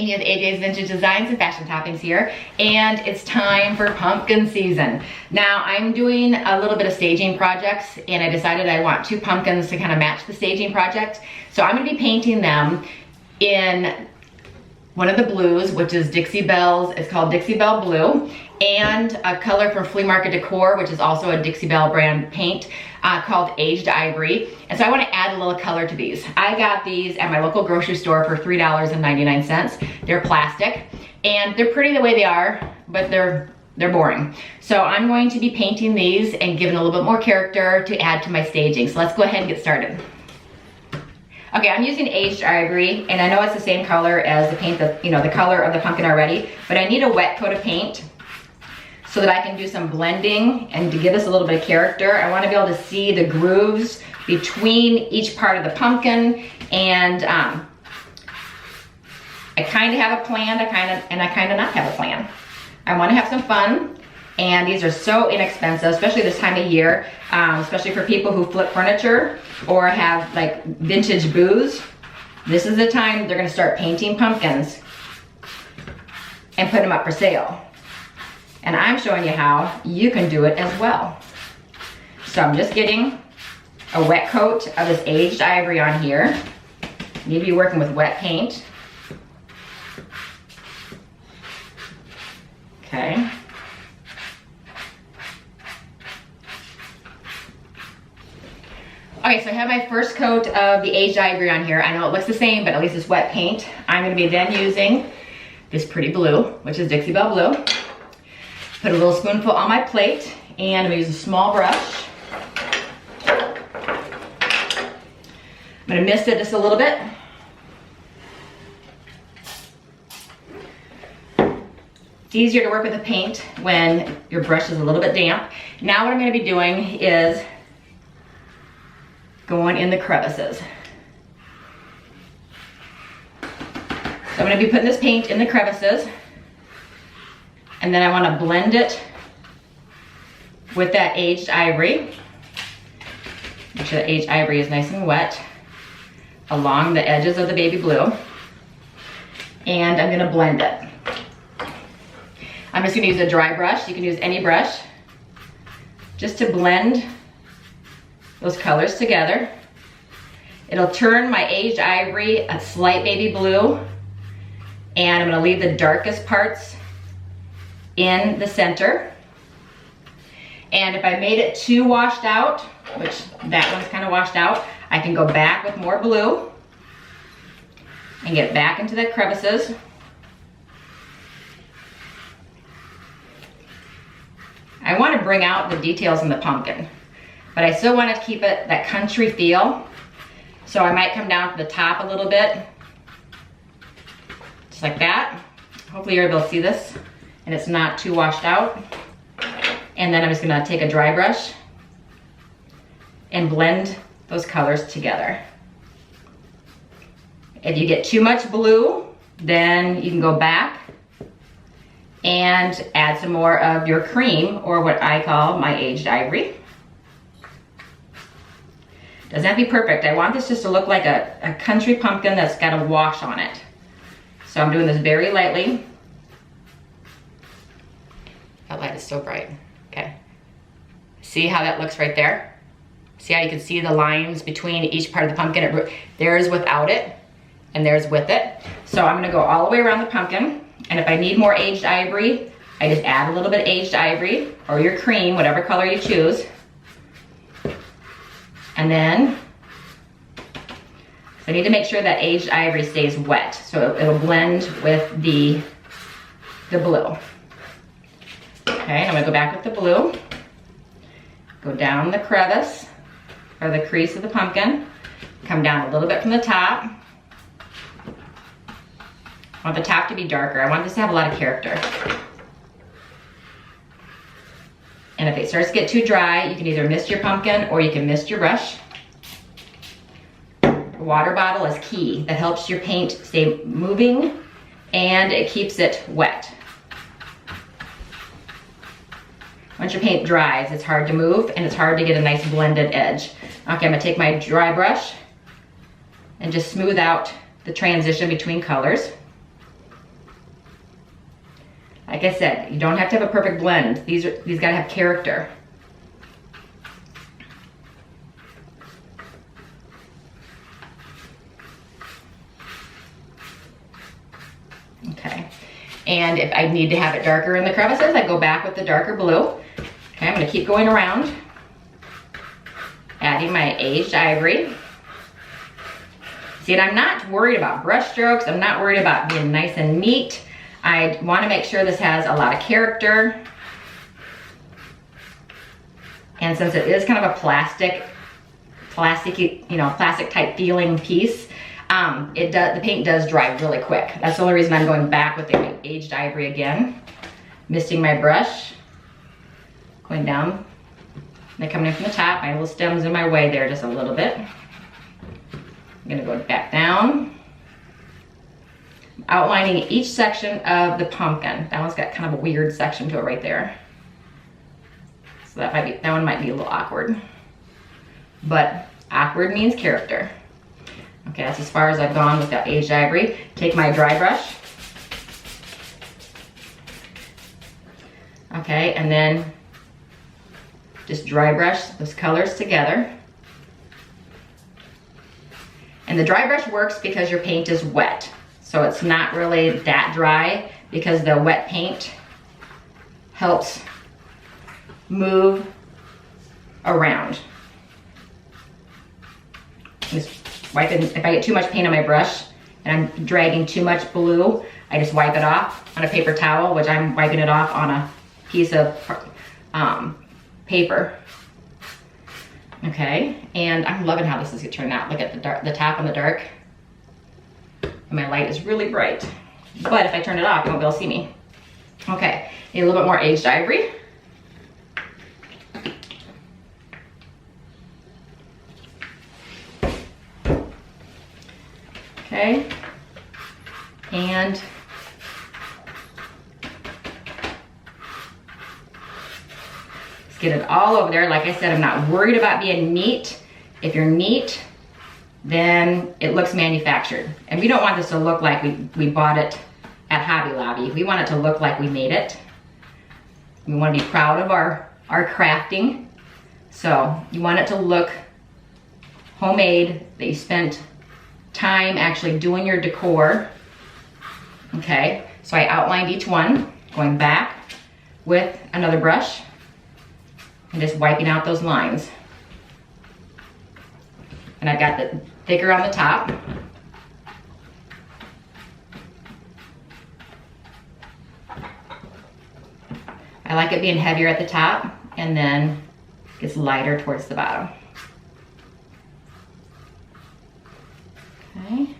Amy with AJ's Vintage Designs and Fashion Toppings here, and it's time for pumpkin season. Now I'm doing a little bit of staging projects, and I decided I want 2 pumpkins to kind of match the staging project. So I'm gonna be painting them in one of the blues, which is Dixie Belle's, it's called Dixie Belle Blue, and a color from Flea Market Decor, which is also a Dixie Belle brand paint, called Aged Ivory. And so I want to add a little color to these. I got these at my local grocery store for $3.99. They're plastic, and they're pretty the way they are, but they're boring. So I'm going to be painting these and giving a little bit more character to add to my staging. So let's go ahead and get started. Okay, I'm using Aged Ivory, and I know it's the same color as the paint, the color of the pumpkin already, but I need a wet coat of paint so that I can do some blending and to give this a little bit of character. I want to be able to see the grooves between each part of the pumpkin, and I kind of have a plan, and I kind of not have a plan. I want to have some fun, and these are so inexpensive, especially this time of year, especially for people who flip furniture or have like vintage booze. This is the time they're going to start painting pumpkins and put them up for sale. And I'm showing you how you can do it as well. So I'm just getting a wet coat of this Aged Ivory on here. You need to be working with wet paint. Okay. Okay, so I have my first coat of the Aged Ivory on here. I know it looks the same, but at least it's wet paint. I'm gonna be then using this pretty blue, which is Dixie Belle Blue. Put a little spoonful on my plate, and I'm gonna use a small brush. I'm gonna mist it just a little bit. It's easier to work with the paint when your brush is a little bit damp. Now what I'm gonna be doing is going in the crevices. So I'm gonna be putting this paint in the crevices, and then I wanna blend it with that Aged Ivory. Make sure the Aged Ivory is nice and wet along the edges of the baby blue. And I'm gonna blend it. I'm just gonna use a dry brush. You can use any brush, just to blend those colors together. It'll turn my Aged Ivory a slight baby blue, and I'm gonna leave the darkest parts in the center. And if I made it too washed out, which that one's kind of washed out, I can go back with more blue and get back into the crevices. I want to bring out the details in the pumpkin, but I still want to keep it that country feel. So I might come down to the top a little bit, just like that. Hopefully you're able to see this and it's not too washed out. And then I'm just gonna take a dry brush and blend those colors together. If you get too much blue, then you can go back and add some more of your cream, or what I call my Aged Ivory. Doesn't have to be perfect. I want this just to look like a country pumpkin that's got a wash on it. So I'm doing this very lightly. That light is so bright. Okay. See how that looks right there? See how you can see the lines between each part of the pumpkin? There's without it, and there's with it. So I'm gonna go all the way around the pumpkin, and if I need more Aged Ivory, I just add a little bit of Aged Ivory, or your cream, whatever color you choose. And then, I need to make sure that Aged Ivory stays wet, so it'll blend with the blue. Okay, I'm gonna go back with the blue, go down the crevice, or the crease of the pumpkin, come down a little bit from the top. I want the top to be darker. I want this to have a lot of character. And if it starts to get too dry, you can either mist your pumpkin or you can mist your brush. A water bottle is key. That helps your paint stay moving and it keeps it wet. Once your paint dries, it's hard to move and it's hard to get a nice blended edge. Okay, I'm gonna take my dry brush and just smooth out the transition between colors. I said, you don't have to have a perfect blend. These gotta have character. Okay, and if I need to have it darker in the crevices, I go back with the darker blue. Okay, I'm gonna keep going around, adding my aged ivory. See, and I'm not worried about brush strokes. I'm not worried about being nice and neat. I wanna make sure this has a lot of character. And since it is kind of a plastic type feeling piece, the paint does dry really quick. That's the only reason I'm going back with the aged ivory again. Misting my brush, going down, and coming in from the top. My little stem's in my way there just a little bit. I'm gonna go back down, outlining each section of the pumpkin. That one's got kind of a weird section to it right there. So that one might be a little awkward. But awkward means character. Okay, that's as far as I've gone with the aged ivory. Take my dry brush. Okay, and then just dry brush those colors together. And the dry brush works because your paint is wet. So it's not really that dry because the wet paint helps move around. Just wipe it. If I get too much paint on my brush and I'm dragging too much blue, I just wipe it off on a paper towel, which I'm wiping it off on a piece of paper. Okay, and I'm loving how this is gonna turn out. Look at the top on the dark. And my light is really bright. But if I turn it off, you won't be able to see me. Okay, need a little bit more aged ivory. Okay, and let's get it all over there. Like I said, I'm not worried about being neat. If you're neat, then it looks manufactured. And we don't want this to look like we bought it at Hobby Lobby. We want it to look like we made it. We want to be proud of our crafting. So you want it to look homemade, that you spent time actually doing your decor. Okay, so I outlined each one, going back with another brush and just wiping out those lines. And I've got the thicker on the top. I like it being heavier at the top and then gets lighter towards the bottom. Okay.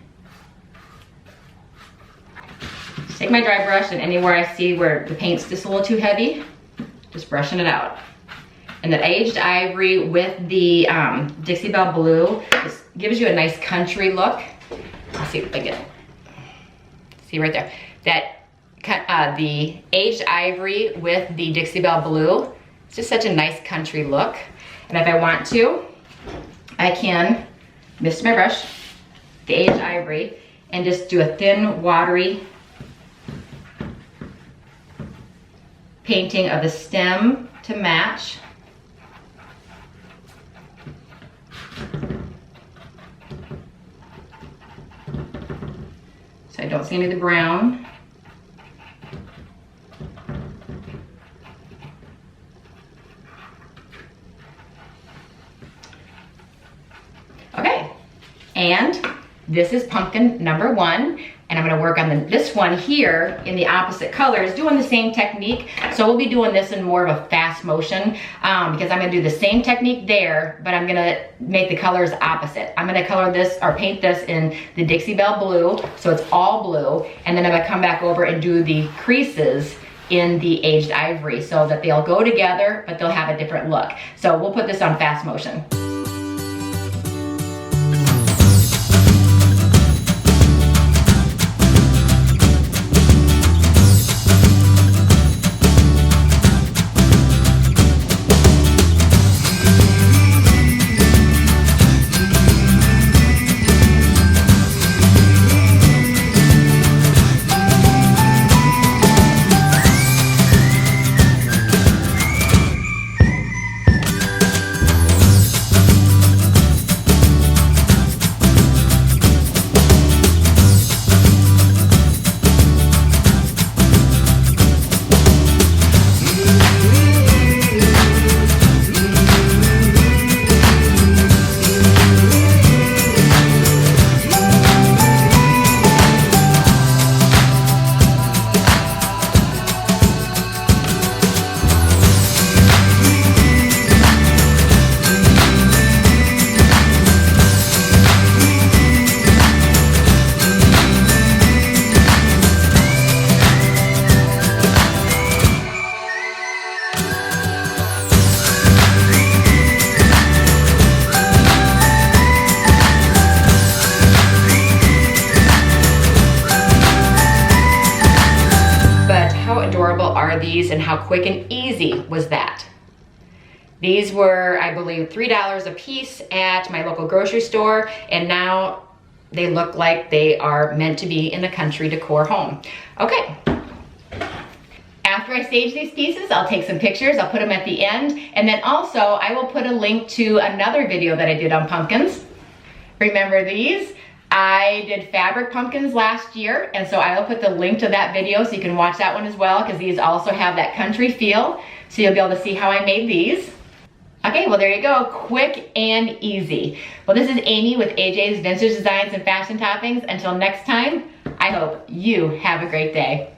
Just take my dry brush and anywhere I see where the paint's just a little too heavy, just brushing it out. And the aged ivory with the Dixie Belle Blue just gives you a nice country look. Let's see if I get, see right there. That the aged ivory with the Dixie Belle Blue, it's just such a nice country look. And if I want to, I can mist my brush, the aged ivory, and just do a thin, watery painting of the stem to match. So I don't see any of the brown. Okay, and this is pumpkin number 1, and I'm gonna work on this one here in the opposite colors, doing the same technique. So we'll be doing this in more of a fast motion because I'm gonna do the same technique there, but I'm gonna make the colors opposite. I'm gonna color this or paint this in the Dixie Belle Blue, so it's all blue, and then I'm gonna come back over and do the creases in the aged ivory so that they'll go together, but they'll have a different look. So we'll put this on fast motion. are these and how quick and easy was that? These were, I believe, $3 a piece at my local grocery store, and now they look like they are meant to be in a country decor home. Okay. After I stage these pieces, I'll take some pictures, I'll put them at the end, and then also I will put a link to another video that I did on pumpkins. Remember these? I did fabric pumpkins last year, and so I will put the link to that video so you can watch that one as well, because these also have that country feel, so you'll be able to see how I made these. Okay, well there you go, quick and easy. Well, this is Amy with AJ's Vintage Designs and Fashion Toppings. Until next time, I hope you have a great day.